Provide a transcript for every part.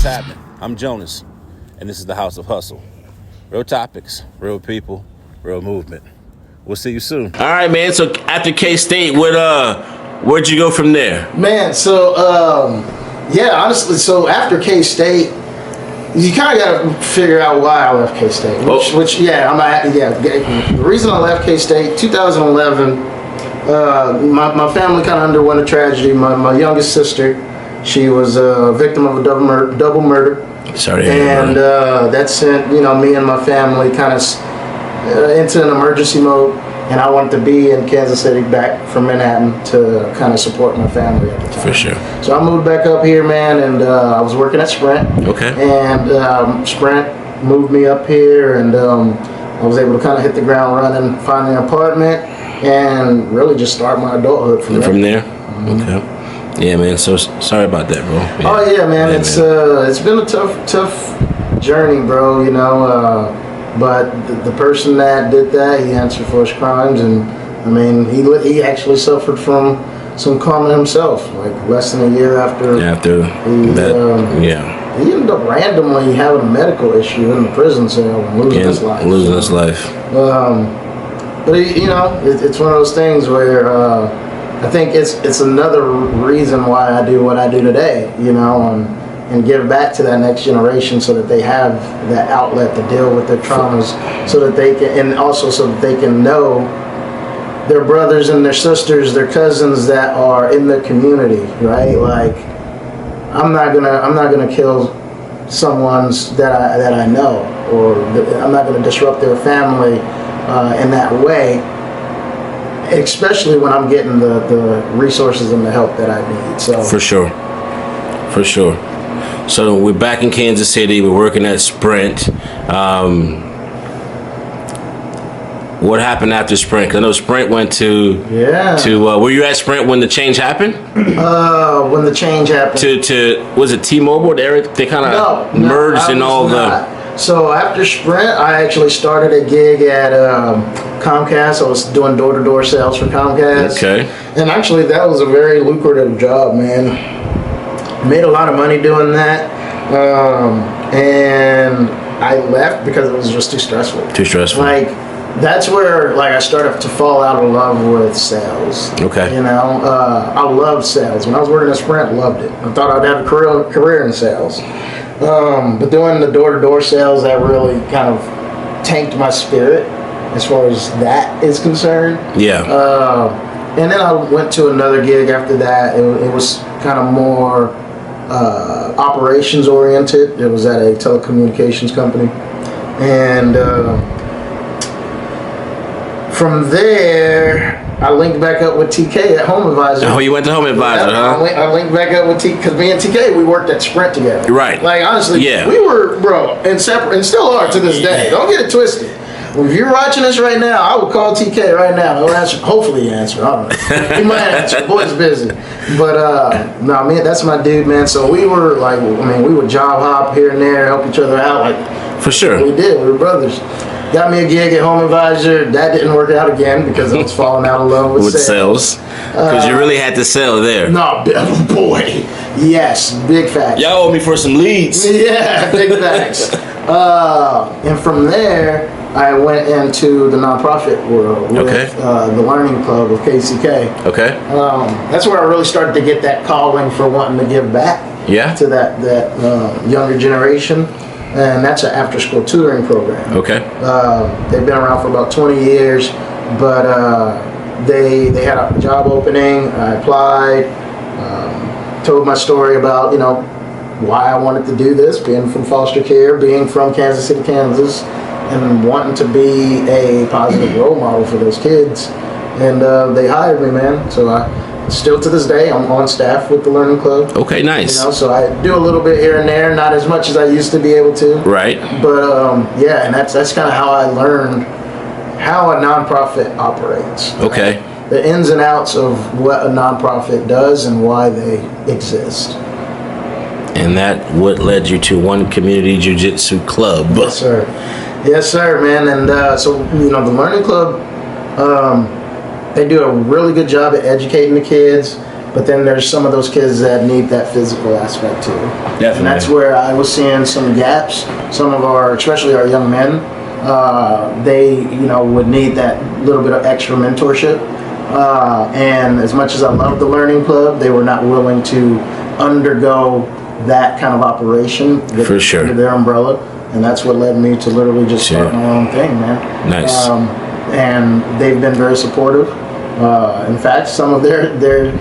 happening? I'm Jonas, and this is the House of Hustle. Real topics, real people, real movement. We'll see you soon. All right, man. So after K-State, where'd you go from there? Man, so honestly, so after K-State, you kind of got to figure out why I left K-State. The reason I left K-State, 2011, my family kind of underwent a tragedy. My youngest sister, she was a victim of a double murder. Sorry. And that sent me and my family kind of into an emergency mode. And I wanted to be in Kansas City, back from Manhattan, to kind of support my family at the time. For sure. So I moved back up here, man, and I was working at Sprint. Okay. And Sprint moved me up here, and I was able to kind of hit the ground running, find an apartment, and really just start my adulthood from there. Mm-hmm. Okay. Yeah, man. So sorry about that, bro. Yeah. Oh yeah, man. It's been a tough journey, bro. But the person that did that, he answered for his crimes, and I mean, he actually suffered from some karma himself. Like less than a year after he ended up randomly having a medical issue in the prison cell and losing his life. But it's one of those things where I think it's another reason why I do what I do today. And give back to that next generation so that they have that outlet to deal with their traumas, so that they can, and also so that they can know their brothers and their sisters, their cousins that are in their community, right? Like, I'm not gonna kill someone's that I know, or I'm not gonna disrupt their family in that way, especially when I'm getting the resources and the help that I need. So for sure. So we're back in Kansas City. We're working at Sprint. What happened after Sprint? 'Cause I know Sprint went to were you at Sprint when the change happened? When the change happened. To was it T-Mobile? They kind of merged in all the. So after Sprint, I actually started a gig at Comcast. I was doing door-to-door sales for Comcast. Okay. And actually, that was a very lucrative job, man. Made a lot of money doing that, and I left because it was just too stressful. Like, that's where I started to fall out of love with sales. Okay. I loved sales. When I was working at Sprint, loved it. I thought I'd have a career in sales. But doing the door-to-door sales, that really kind of tanked my spirit as far as that is concerned. Yeah. And then I went to another gig after that. It was kind of more operations oriented. It was at a telecommunications company, and from there I linked back up with TK at Home Advisor. Oh, you went to Home Advisor, huh? I linked back up with TK because me and TK, we worked at Sprint together. Right. Like, honestly, we were, bro, and separate, and still are to this day. Don't get it twisted. If you're watching this right now, I would call TK right now. He'll answer. Hopefully he answer. I don't know. He might answer. Boy's busy. But no, man, that's my dude, man. So we were we would job hop here and there, help each other out. Like, for sure. We did. We were brothers. Got me a gig at Home Advisor. That didn't work out again because I was falling out of love with sales. Because you really had to sell there. No, boy. Yes, big facts. Y'all owe me for some leads. Yeah, big facts. And from there, I went into the nonprofit world with the Learning Club of KCK. Okay. That's where I really started to get that calling for wanting to give back to that younger generation. And that's an after-school tutoring program. Okay. They've been around for about 20 years, but they had a job opening. I applied, told my story about, why I wanted to do this, being from foster care, being from Kansas City, Kansas, and wanting to be a positive role model for those kids. And they hired me, man. So still to this day, I'm on staff with the Learning Club. Okay, nice. So I do a little bit here and there, not as much as I used to be able to. Right. But and that's kind of how I learned how a nonprofit operates. Okay. Right? The ins and outs of what a nonprofit does and why they exist. And that what led you to One Community Jiu-Jitsu Club. Yes, sir. Yes, sir, man. And so, the Learning Club, they do a really good job at educating the kids. But then there's some of those kids that need that physical aspect too. Definitely. And that's where I was seeing some gaps. Some of our, especially our young men, they, would need that little bit of extra mentorship. And as much as I love the Learning Club, they were not willing to undergo that kind of operation For sure. under their umbrella. And that's what led me to literally just start my own thing, man. Nice. And they've been very supportive. In fact, some of the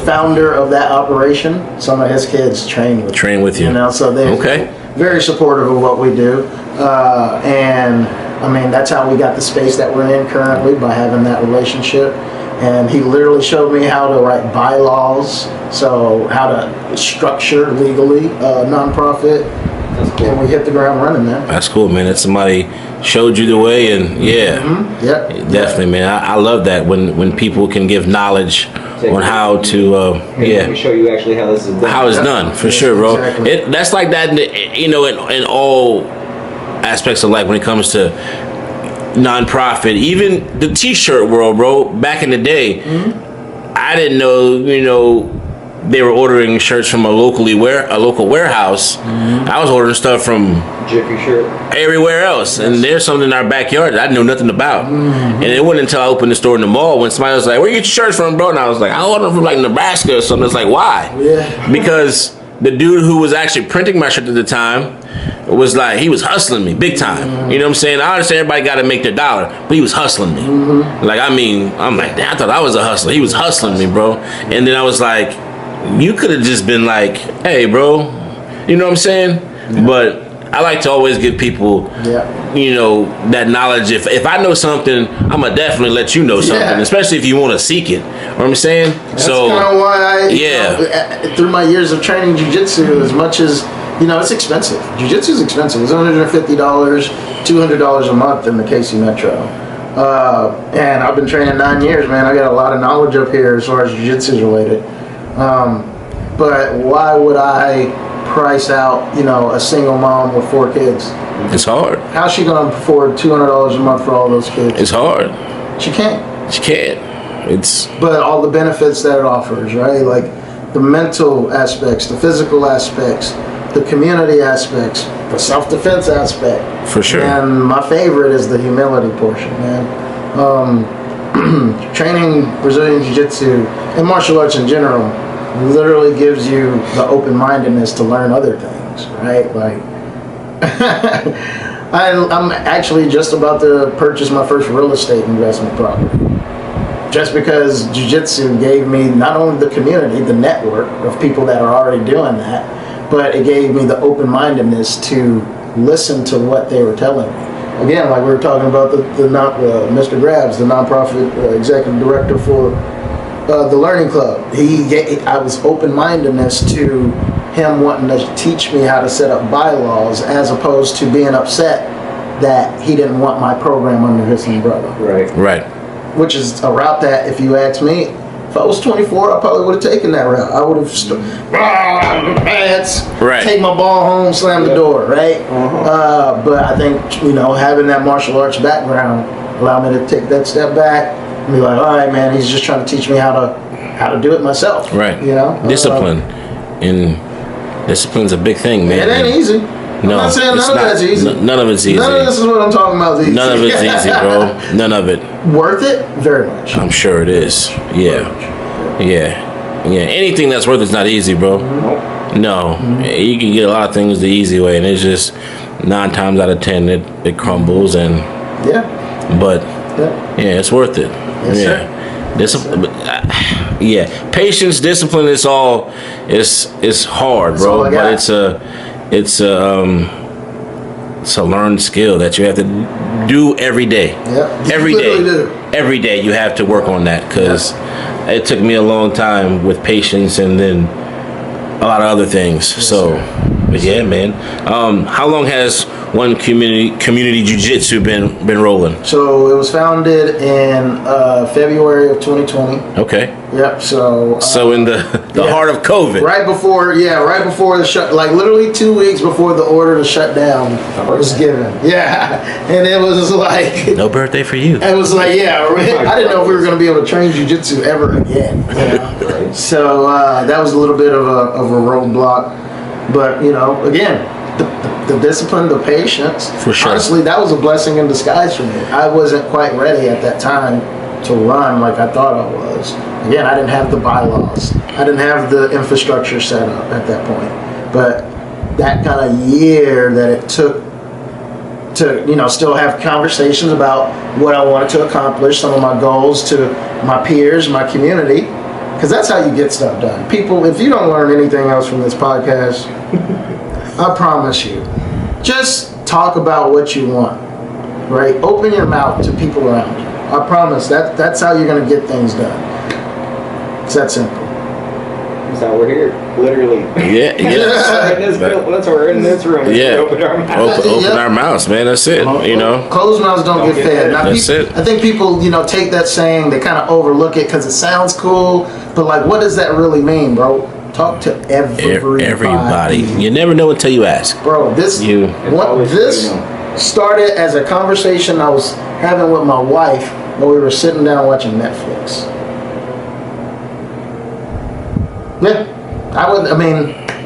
founder of that operation, some of his kids train with you. So they're very supportive of what we do. And I mean, that's how we got the space that we're in currently, by having that relationship. And he literally showed me how to write bylaws, so how to structure legally a nonprofit. That's cool. And we hit the ground running, man. That's cool, man. That somebody showed you the way, and definitely, man. I love that when people can give knowledge on how to, Let me show you actually how this is done. How it's done, for sure, bro. Exactly. That's like that, in all aspects of life when it comes to nonprofit, even the t-shirt world, bro. Back in the day, I didn't know, they were ordering shirts from a local warehouse. I was ordering stuff from Jiffy shirt everywhere else, and there's something in our backyard that I knew nothing about. And it wasn't until I opened the store in the mall when somebody was like, "Where you get your shirts from, bro?" And I was like, "I ordered them from like Nebraska or something." It's like, why? Yeah. Because the dude who was actually printing my shirt at the time was like, he was hustling me big time. You know what I'm saying? I understand everybody got to make their dollar, but he was hustling me. Like, I'm like, damn, I thought I was a hustler. He was hustling me, bro. And then I was like, you could have just been like, hey, bro, you know what I'm saying? But I like to always give people, that knowledge. If I know something, I'm going to definitely let you know something, especially if you want to seek it. You know what I'm saying? That's kind of why through my years of training jiu-jitsu, as much as, it's expensive. Jiu-jitsu is expensive. It's $150, $200 a month in the KC Metro. And I've been training 9 years, man. I got a lot of knowledge up here as far as jiu-jitsu is related. But why would I price out, a single mom with 4 kids? It's hard. How's she going to afford $200 a month for all those kids? It's hard. She can't. She can't. But all the benefits that it offers, right? Like the mental aspects, the physical aspects, the community aspects, the self-defense aspect. For sure. And my favorite is the humility portion, man. Training Brazilian Jiu-Jitsu and martial arts in general literally gives you the open-mindedness to learn other things, right? Like, I'm actually just about to purchase my first real estate investment property. Just because jiu-jitsu gave me not only the community, the network of people that are already doing that, but it gave me the open-mindedness to listen to what they were telling me. Again, like we were talking about Mr. Grabs, the nonprofit executive director for the Learning Club. I was open-mindedness to him wanting to teach me how to set up bylaws, as opposed to being upset that he didn't want my program under his umbrella. Right. Which is a route that, if you ask me, if I was 24, I probably would have taken that route. I would have take my ball home, slam the door, right? But I think, having that martial arts background allowed me to take that step back and be like, all right, man, he's just trying to teach me how to do it myself. Right. Discipline. And discipline's a big thing, man. It ain't easy. No, I'm not saying none of that's easy. None of it's easy. None of this is what I'm talking about. Easy. None of it's easy, bro. None of it. Worth it? Very much. I'm sure it is. Yeah. Anything that's worth it's not easy, bro. No. You can get a lot of things the easy way, and it's just 9 times out of 10 it crumbles, and but it's worth it. Yes, Discipline. Patience, discipline. It's hard, bro. But it's a learned skill that you have to do every day. Every day you have to work on that, because it took me a long time with patience, and then a lot of other things. But yeah, man. How long has One Community Jiu-Jitsu been rolling? So it was founded in February of 2020. Okay. Yep. So in the heart of COVID. right before the shut, like literally 2 weeks before the order to shut down was given. Yeah, and it was like No birthday for you. it was like I didn't know if we were going to be able to train jiu-jitsu ever again. You know? So that was a little bit of a roadblock, but again. The discipline, the patience. For sure. Honestly, that was a blessing in disguise for me. I wasn't quite ready at that time to run like I thought I was. Again, I didn't have the bylaws. I didn't have the infrastructure set up at that point. But that kind of year that it took to, still have conversations about what I wanted to accomplish, some of my goals to my peers, my community, because that's how you get stuff done. People, if you don't learn anything else from this podcast, I promise you, just talk about what you want, right? Open your mouth to people around you. I promise that's how you're going to get things done. It's that simple. That's how we're here, literally. Yeah. That's why we're in this room. Yeah. Open our mouths. Open our mouths, man. That's it. Closed mouths don't get fed. Now, That's it. I think people, take that saying, they kind of overlook it because it sounds cool, but like, what does that really mean, bro? Talk to everybody. You never know until you ask. Bro, this started as a conversation I was having with my wife when we were sitting down watching Netflix. Yeah,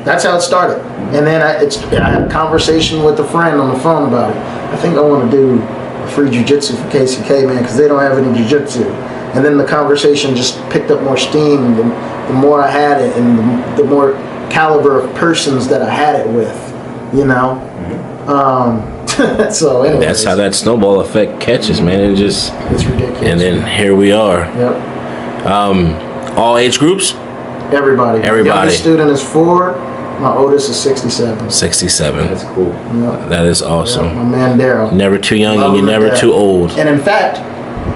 that's how it started. And then I had a conversation with a friend on the phone about it. I think I want to do a free jiu-jitsu for KCK, man, because they don't have any jiu-jitsu. And then the conversation just picked up more steam. The more I had it, and the more caliber of persons that I had it with, So anyway, that's how that snowball effect catches, man. It's ridiculous. And then here we are. Yep. All age groups. Everybody. The youngest student is 4. My oldest is 67. 67. That's cool. Yep. That is awesome. Yep, my man Daryl. Never too young, and you're never too old. And in fact,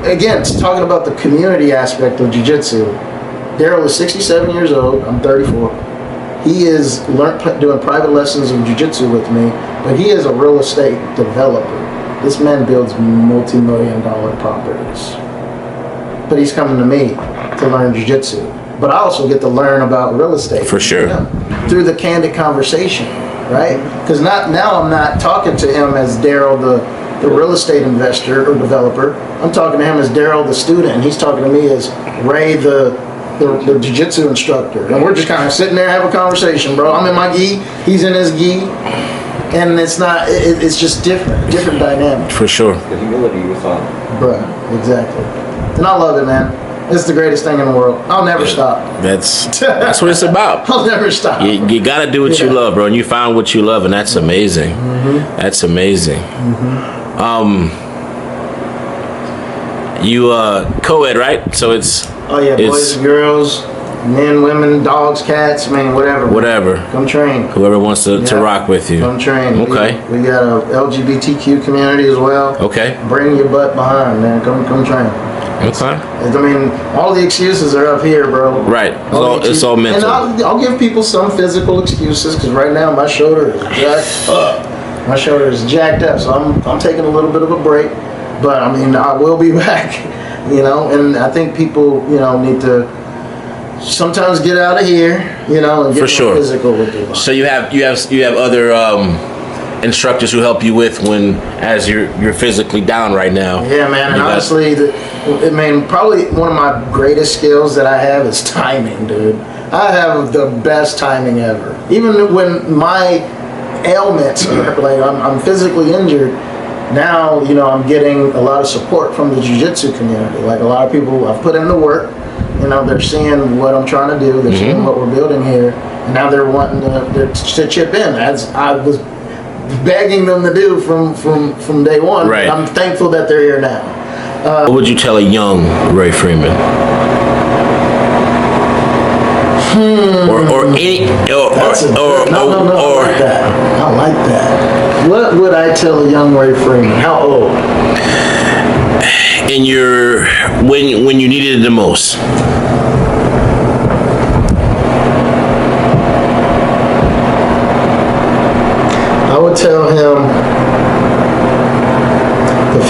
again, talking about the community aspect of jiu-jitsu, Daryl is 67 years old. I'm 34. He is doing private lessons of jiu-jitsu with me, but he is a real estate developer. This man builds multi-million-dollar properties. But he's coming to me to learn jiu-jitsu. But I also get to learn about real estate. For sure. Through the candid conversation, right? Because now I'm not talking to him as Daryl, the real estate investor or developer. I'm talking to him as Daryl, the student, and he's talking to me as Ray, the jiu-jitsu instructor. And we're just kind of sitting there having a conversation, bro. I'm in my gi, he's in his gi, and it's just different dynamic. For sure. The humility you thought. Bruh, exactly. And I love it, man. It's the greatest thing in the world. I'll never stop. That's what it's about. I'll never stop. You got to do what you love, bro. And you found what you love, and that's amazing. That's amazing. You co-ed, right? So it's boys and girls, men, women, dogs, cats, man, whatever. Come train. Whoever wants to rock with you. Come train. Okay. We got a LGBTQ community as well. Okay. Bring your butt behind, man. Come train. Okay. All the excuses are up here, bro. Right. It's all mental. And I'll give people some physical excuses because right now my shoulder is jacked up. My shoulder is jacked up, so I'm taking a little bit of a break. But I will be back. And I think people, need to sometimes get out of here, and get more physical with their body. So you have other instructors who help you as you're physically down right now. Yeah, man. And honestly, probably one of my greatest skills that I have is timing, dude. I have the best timing ever. Even when my ailments are like I'm physically injured. Now, I'm getting a lot of support from the jiu-jitsu community. Like a lot of people, I've put in the work. They're seeing what I'm trying to do. They're seeing what we're building here. And now they're wanting to chip in, as I was begging them to do from day one. Right. I'm thankful that they're here now. What would you tell a young Ray Freeman? Or any I like that. What would I tell a young Ray Freeman? How old? When you needed it the most.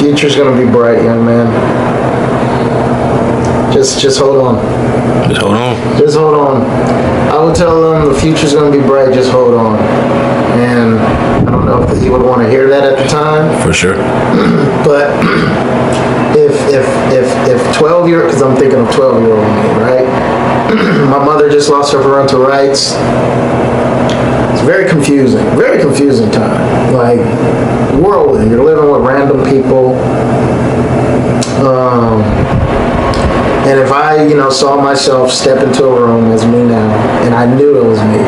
future's gonna be bright, young man. Just hold on. Just hold on. Just hold on. I would tell them the future's gonna be bright. Just hold on. And I don't know if he would want to hear that at the time. For sure. But if 12-year, because I'm thinking of 12-year-old me, right? My mother just lost her parental rights. It's very confusing time. Like, whirlwind. You're living with random people. And if I, saw myself step into a room as me now, and I knew it was me,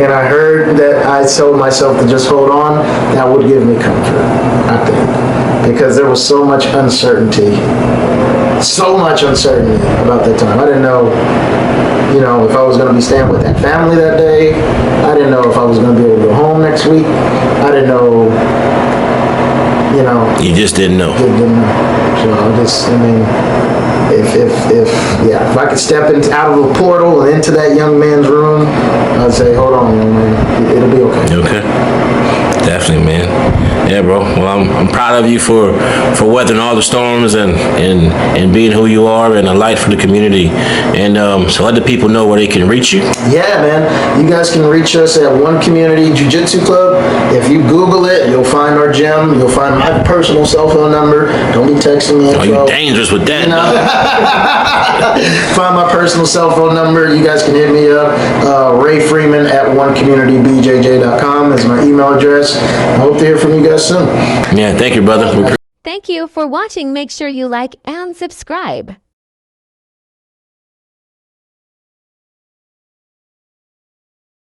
and I heard that I told myself to just hold on, that would give me comfort, I think. Because there was so much uncertainty about that time. I didn't know, if I was going to be staying with that family that day. I didn't know if I was going to be able to go home next week. I didn't know, You just didn't know. Didn't know. So if I could step out of a portal and into that young man's room, I'd say, hold on, young man, it'll be okay. Okay. Definitely, man. Yeah, bro. Well, I'm proud of you for weathering all the storms and being who you are and a light for the community. And so let the people know where they can reach you. Yeah, man. You guys can reach us at One Community Jiu-Jitsu Club. If you Google it, you'll find our gym. You'll find my personal cell phone number. Don't be texting me. Oh, you're dangerous with that. Find my personal cell phone number. You guys can hit me up. Ray Freeman at onecommunitybjj.com is my email address. I hope to hear from you guys soon. Yeah, thank you, brother. Thank you for watching. Make sure you like and subscribe.